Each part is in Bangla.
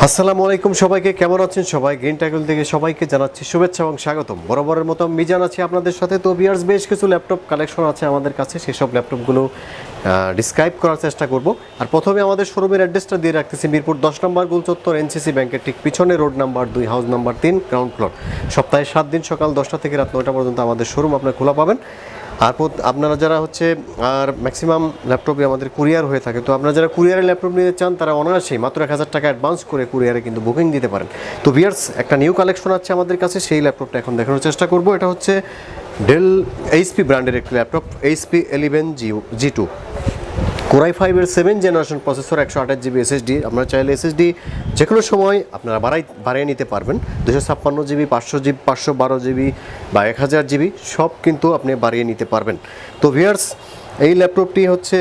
আসসালামু আলাইকুম সবাইকে, কেমন আছেন সবাই? গ্রিন ট্যাকল থেকে সবাইকে জানাচ্ছি শুভেচ্ছা এবং স্বাগতম। বরাবরের মতো মিজান আছি আপনাদের সাথে। তো ভিউয়ার্স, বেশ কিছু ল্যাপটপ কালেকশন আছে আমাদের কাছে, সেসব ল্যাপটপগুলো ডিসক্রাইব করার চেষ্টা করব। আর প্রথমে আমাদের শোরুমের অ্যাড্রেসটা দিয়ে রাখতেছি, মিরপুর 10 নম্বর গোল চত্বর, এনসিসি ব্যাংকের ঠিক পিছনে, road number 2, house number 3, ground floor. সপ্তাহে 7 দিন সকাল 10টা থেকে রাত 9টা পর্যন্ত আমাদের শোরুম আপনারা খোলা পাবেন। আর আপনারা যারা আর ম্যাক্সিমাম ল্যাপটপই আমাদের কুরিয়ার হয়ে থাকে, তো আপনারা যারা কুরিয়ারে ল্যাপটপ নিতে চান তারা অনায়াসেই মাত্র 1000 টাকা অ্যাডভান্স করে কুরিয়ারে কিন্তু বুকিং দিতে পারেন। তো ভিউয়ার্স, একটা নিউ কালেকশন আছে আমাদের কাছে, সেই ল্যাপটপটা এখন দেখানোর চেষ্টা করব। এটা হচ্ছে ডেল এইচপি ব্র্যান্ডের একটি ল্যাপটপ, এইচপি 11G2 কোরাই 5-এর 7 জেনারেশন প্রসেসর, 128 জিবি এসএসডি। আপনারা চাইলে এসএসডি যে কোনো সময় আপনারা বাড়িয়ে নিতে পারবেন। 256 জিবি, 500 জিবি, 512 জিবি বা 1000 জিবি সব কিন্তু আপনি বাড়িয়ে নিতে পারবেন। তো ভিউয়ার্স, এই ল্যাপটপটি হচ্ছে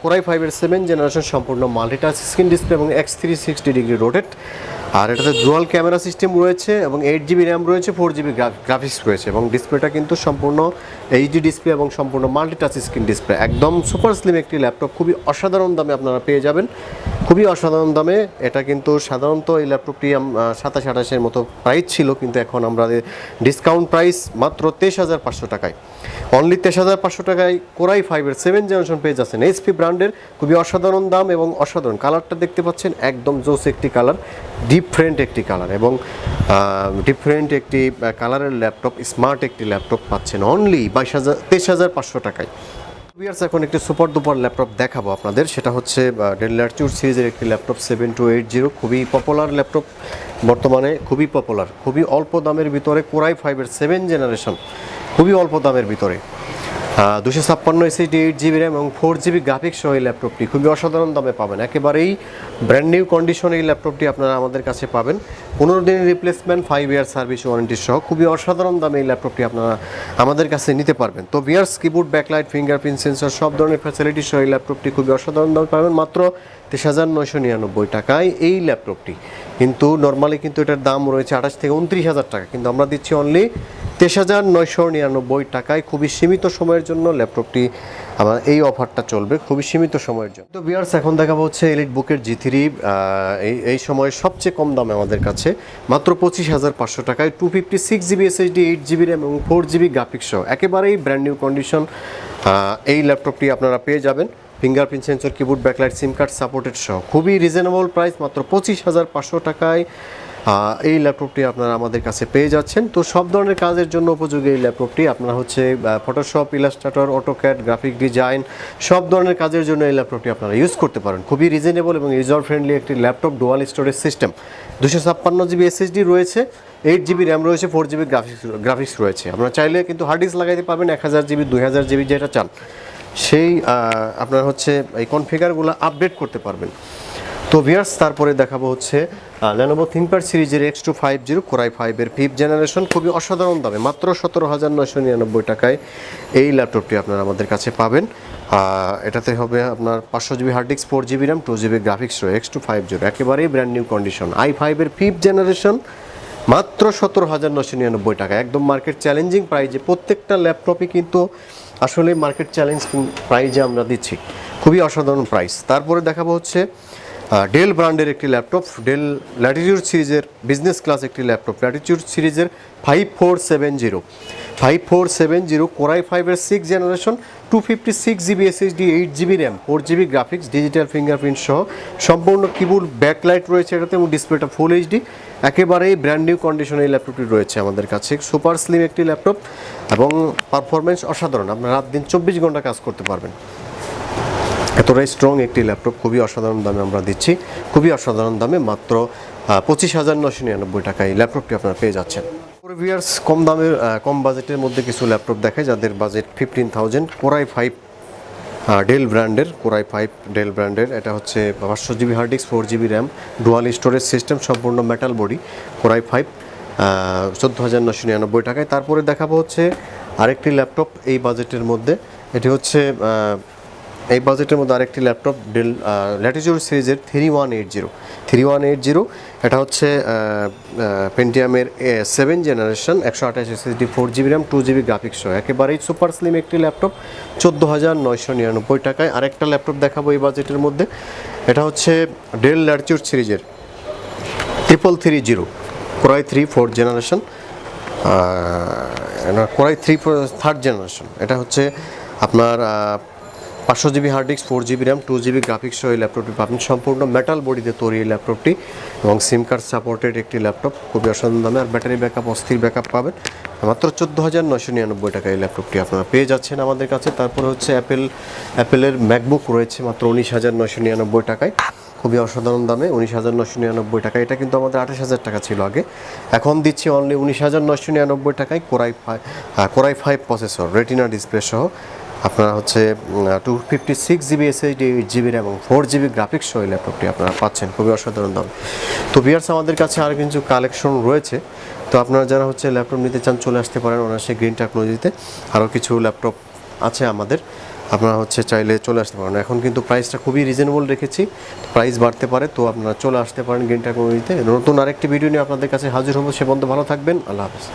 কোরাই 5-এর 7 জেনারেশন, সম্পূর্ণ মাল্টিটাচ স্ক্রিন ডিসপ্লে এবং X360 ডিগ্রি রোটেট। আর এটাতে ডুয়াল ক্যামেরা সিস্টেম রয়েছে এবং 8 জিবি র্যাম রয়েছে, 4 জিবি গ্রাফিক্স রয়েছে এবং ডিসপ্লেটা কিন্তু সম্পূর্ণ এইচডি ডিসপ্লে এবং সম্পূর্ণ মাল্টিটাচ স্ক্রিন ডিসপ্লে। একদম সুপার স্লিম একটি ল্যাপটপ, খুবই অসাধারণ দামে আপনারা পেয়ে যাবেন, খুবই অসাধারণ দামে। এটা কিন্তু সাধারণত এই ল্যাপটপটি 27-28-এর মতো প্রাইস ছিল, কিন্তু এখন আমরা ডিসকাউন্ট প্রাইস মাত্র 23,500 টাকায়, অনলি 23,500 টাকায় কোরাই 5-এর 7 জেনারেশন পেয়ে যাচ্ছেন। এইচপি ব্র্যান্ডের খুবই অসাধারণ দাম এবং অসাধারণ কালারটা দেখতে পাচ্ছেন, একদম জোস একটি কালার, ডিফারেন্ট একটি কালার এবং ডিফারেন্ট একটি কালারের ল্যাপটপ, স্মার্ট একটি ল্যাপটপ পাচ্ছেন অনলি 23,500 টাকায়। ভিউয়ার্স, এখন একটি সুপার ডুপার ল্যাপটপ দেখাবো আপনাদের, সেটা হচ্ছে ডেল ল্যাটিটিউড সিরিজের একটি ল্যাপটপ 7280, খুবই পপুলার ল্যাপটপ, বর্তমানে খুবই পপুলার, খুবই অল্প দামের ভিতরে কোরাই 5-এর 7 জেনারেশন, খুবই অল্প দামের ভিতরে 256 এসএসডি, 8 জিবি র্যাম এবং 4 জিবি গ্রাফিক্স সহ এই ল্যাপটপটি খুবই অসাধারণ দামে পাবেন। একেবারেই ব্র্যান্ড নিউ কন্ডিশনে এই ল্যাপটপটি আপনারা আমাদের কাছে পাবেন, 15 দিনের রিপ্লেসমেন্ট, 5 ইয়ার সার্ভিস ওয়ারেন্টি সহ খুবই অসাধারণ দামে এই ল্যাপটপটি আপনারা আমাদের কাছে নিতে পারবেন। তো viewers, keyboard, backlight, fingerprint sensor সব ধরনের ফ্যাসিলিটি সহ এই ল্যাপটপটি খুবই অসাধারণ দামে পাবেন মাত্র 23,999 টাকায় এই ল্যাপটপটি। কিন্তু নর্মালি কিন্তু এটার দাম রয়েছে 28 থেকে 29,000 টাকা, কিন্তু আমরা দিচ্ছি অনলি 23,999 টাকায়। খুবই সীমিত সময়ের জন্য ল্যাপটপটি আমার এই অফারটা চলবে, খুবই সীমিত সময়ের জন্য। তো ভিউয়ার্স, এখন দেখাবো হচ্ছে এলিট বুকের G3, এই সময় সবচেয়ে কম দামে আমাদের কাছে মাত্র 25,500 টাকায়, 256 জিবি এসএসডি, 8 জিবি র্যাম এবং 4 জিবি গ্রাফিক্স সহ একেবারেই ব্র্যান্ড নিউ কন্ডিশন এই ল্যাপটপটি আপনারা পেয়ে যাবেন। ফিঙ্গারপ্রিন্ট সেন্সর, কিবোর্ড, ব্যাকলাইট, সিম কার্ড সাপোর্টেড সহ খুবই রিজনেবল প্রাইস, মাত্র 25,500 টাকায় এই ল্যাপটপটি আপনারা আমাদের কাছে পেয়ে যাচ্ছেন। তো সব ধরনের কাজের জন্য উপযোগী এই ল্যাপটপটি, আপনারা Photoshop, Illustrator, AutoCAD, graphic design সব ধরনের কাজের জন্য এই ল্যাপটপটি আপনারা ইউজ করতে পারেন। খুবই রিজনেবল এবং ইউজার ফ্রেন্ডলি একটি laptop, dual storage system, 256 GB SSD রয়েছে, 8 জিবি র্যাম রয়েছে, 4 জিবি গ্রাফিক্স রয়েছে। আপনারা চাইলে কিন্তু হার্ড ডিস্ক লাগাইতে পারবেন, 1000 জিবি, 2000 জিবি যেটা চান সেই আপনার এই কনফিগারগুলো আপডেট করতে পারবেন। তো ভিউয়ার্স, তারপরে দেখাবো হচ্ছে Lenovo ThinkPad সিরিজের X250 কোরাই 5-এর 5th জেনারেশন, খুবই অসাধারণ দামে মাত্র 17,999 টাকায় এই ল্যাপটপটি আপনারা আমাদের কাছে পাবেন। এটাতে হবে আপনার 500 GB hard disk, 4 GB RAM, 2 GB graphics রয়েছে, X250 একেবারেই ব্র্যান্ড নিউ কন্ডিশন, i5-এর 5th জেনারেশন মাত্র 17,999 টাকা, একদম মার্কেট চ্যালেঞ্জিং প্রাইজে। প্রত্যেকটা ল্যাপটপই কিন্তু আসলে মার্কেট চ্যালেঞ্জ প্রাইজে আমরা দিচ্ছি, খুবই অসাধারণ প্রাইস। তারপরে দেখাবো হচ্ছে ডেল ব্র্যান্ডের একটি ল্যাপটপ, ডেল ল্যাটিটিউড সিরিজের বিজনেস ক্লাস একটি ল্যাপটপ, ল্যাটিটিউড সিরিজের 5470 কোরাই 5-এর 6 generation, 256 GB SSD, 8 GB RAM, 4 GB graphics, digital fingerprint সহ সম্পূর্ণ কিবোর্ড, ব্যাকলাইট রয়েছে এটাতে এবং ডিসপ্লেটা ফুল এইচডি, একেবারেই ব্র্যান্ড নিউ কন্ডিশনে এই ল্যাপটপটি রয়েছে আমাদের কাছে। সুপার স্লিম একটি ল্যাপটপ এবং পারফরমেন্স অসাধারণ, আপনারা রাত দিন 24 ঘন্টা কাজ করতে পারবেন, এতটাই স্ট্রং একটি ল্যাপটপ। খুবই অসাধারণ দামে আমরা দিচ্ছি, খুবই অসাধারণ দামে মাত্র 25,999 টাকায় এই ল্যাপটপটি আপনারা পেয়ে যাচ্ছেন। ভিউয়ার্স, কম দামের কম বাজেটের মধ্যে কিছু ল্যাপটপ দেখায় যাদের বাজেট 15,000, কোরাই 5 ডেল ব্র্যান্ডের, কোরাই 5 ডেল ব্র্যান্ডের, এটা হচ্ছে 500 GB hard disk, 4 GB RAM, dual storage system, সম্পূর্ণ মেটাল বডি, কোরাই 5 14,999 টাকায়। তারপরে দেখাবো হচ্ছে আরেকটি ল্যাপটপ এই বাজেটের মধ্যে, এটি হচ্ছে এই বাজেটের মধ্যে আরেকটি ল্যাপটপ, ডেল ল্যাটিটিউড সিরিজের 3180, এটা হচ্ছে পেন্টিয়ামের 7 generation, 128 SSD, 4 GB RAM, 2 GB graphics সহ একেবারেই সুপার স্লিম একটি ল্যাপটপ, 14,999 টাকায়। আরেকটা ল্যাপটপ দেখাবো এই বাজেটের মধ্যে, এটা হচ্ছে ডেল ল্যাটিটিউড সিরিজের 3330 core i 3 4th generation, core i 3 third generation. এটা হচ্ছে আপনার 500 GB hard disk, 4 GB RAM, 2 GB graphics সহ এই ল্যাপটপটি পাবেন। সম্পূর্ণ মেটাল বডিতে তৈরি এই ল্যাপটপটি এবং সিম কার্ড সাপোর্টেড একটি ল্যাপটপ, খুবই অসাধারণ দামে। আর ব্যাটারি ব্যাকআপ, অস্থির ব্যাকআপ পাবেন। মাত্র 14,999 টাকা এই ল্যাপটপটি আপনারা পেয়ে যাচ্ছেন আমাদের কাছে। তারপরে হচ্ছে অ্যাপেলের ম্যাকবুক রয়েছে মাত্র 19,999 টাকায়, খুবই অসাধারণ দামে, 19,999 টাকা। এটা কিন্তু আমাদের 28,000 টাকা ছিল আগে, এখন দিচ্ছি অনলি 19,999 টাকায়। কোরাই 5 প্রসেসর, রেটিনা ডিসপ্লে সহ আপনারা হচ্ছে 256 GB SSD, 8 GB র্যাম এবং 4 GB গ্রাফিক্স সহ এই ল্যাপটপটি আপনারা পাচ্ছেন, খুবই অসাধারণ দাম। তো ভিউয়ার্স, আমাদের কাছে আরও কিছু কালেকশন রয়েছে। তো আপনারা যারা হচ্ছে ল্যাপটপ নিতে চান চলে আসতে পারেন অনায়াসে গ্রিন টেকনোলজিতে। আরও কিছু ল্যাপটপ আছে আমাদের, আপনারা হচ্ছে চাইলে চলে আসতে পারেন। এখন কিন্তু প্রাইসটা খুবই রিজনেবল রেখেছি, প্রাইস বাড়তে পারে, তো আপনারা চলে আসতে পারেন গ্রিন টেকনোলজিতে। নতুন আরেকটি ভিডিও নিয়ে আপনাদের কাছে হাজির হবো। সে পর্যন্ত ভালো থাকবেন, আল্লাহ হাফেজ।